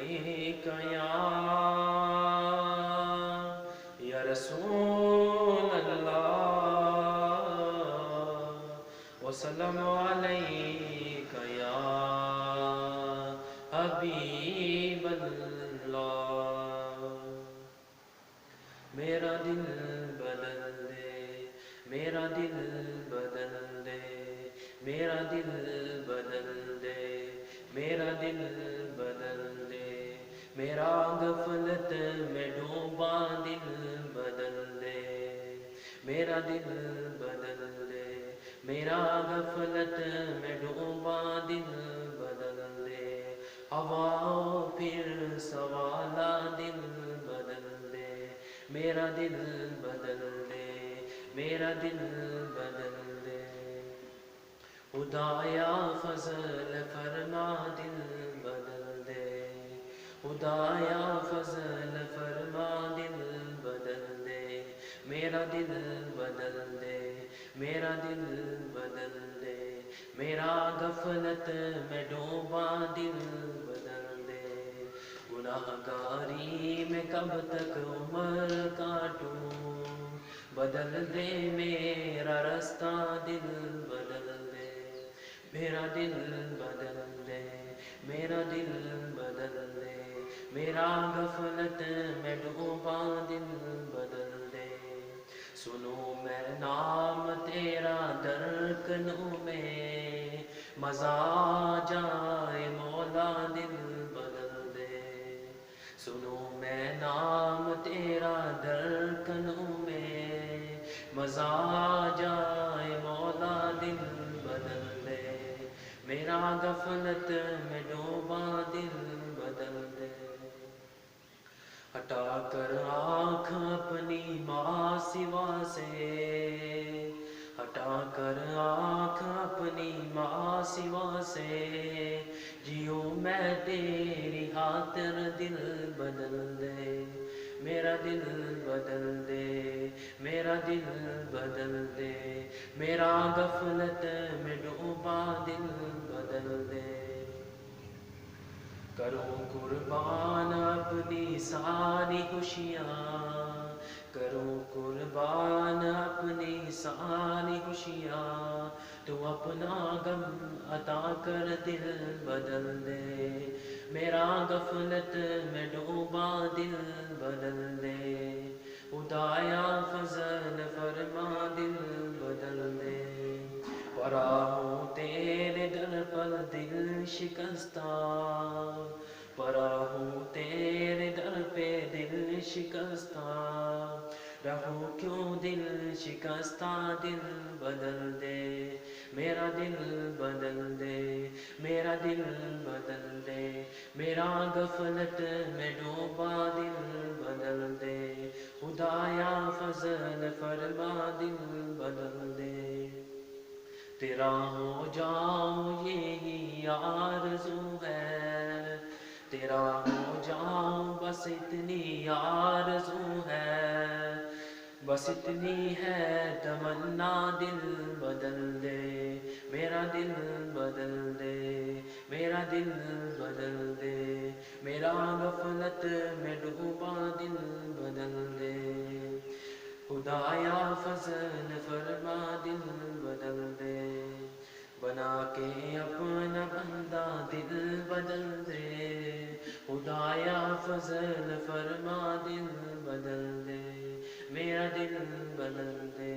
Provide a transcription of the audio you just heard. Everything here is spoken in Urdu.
علیک یا رسول اللہ، وسلم علیک یا حبیب اللہ۔ میرا دل بدل دے، میرا دل بدل دے، میرا دل بدل دے، میرا دل بدل دے، میرا غفلت میں ڈوبا دل بدل دے، میرا دل بدل دے، میرا غفلت میں ڈوبا دل بدل دے، ہوا پھر سوالا دل بدل دے، میرا دل بدل دے، میرا دل بدل دے۔ خدایا فضل فرما دل بدل دے، خدایا فضل فرما دل بدل دے، میرا دل بدل دے، میرا دل بدل دے، میرا غفلت میں ڈوبا دل بدل دے۔ گناہ گاری میں کب تک عمر کاٹوں، بدل دے میرا رستہ دل بدل دے، میرا دل بدل دے، میرا دل بدل دے، میرا غفلت میں ڈوبا دل بدل دے۔ سنو میں نام تیرا در کنوں میں، مزہ آ جائے مولا دل بدل دے۔ سنو میں نام تیرا در کنوں میں، مزہ آ جائے مولا دل بدل دے، میرا غفلت میں ڈوبا دل بدل دے۔ ہٹا کر آنکھ اپنی ماں سوا سے، ہٹا کر آنکھ اپنی ماں سوا سے، جیوں میں تیری خاطر دل بدل دے، میرا دل بدل دے، میرا دل بدل دے، میرا غفلت میں ڈوبا دل بدل دے۔ کرو قربان اپنی ساری خوشیاں، کرو قربان اپنی ساری خوشیاں، تو اپنا غم عطا کر دل بدل دے، میرا غفلت میں ڈوبا دل بدل دے۔ خدایا فضل فرما دل بدل دے، پڑا ہوں تیرے در پر دل شکستہ، پڑا ہوں تیرے در پہ دل شکستہ، رہوں کیوں دل شکستہ دل بدل دے، میرا دل بدل دے، میرا دل بدل دے، میرا غفلت میں ڈوبا دل بدل دے۔ خدایا فضل فرما دل بدل دے، تیرا ہو جاؤں یہی آرزو ہے، تیرا ہو جاؤں بس اتنی آرزو ہے، بس اتنی ہے تمنا دل بدل دے، میرا دل بدل دے، میرا دل بدل دے، میرا غفلت میں ڈوبا دل بدل دے۔ خدایا فضل فرما دل بدل دے، بنا کے اپنا بندہ دل بدل دے، خدایا فضل فرما دل بدل دے، میرا دل بدل دے،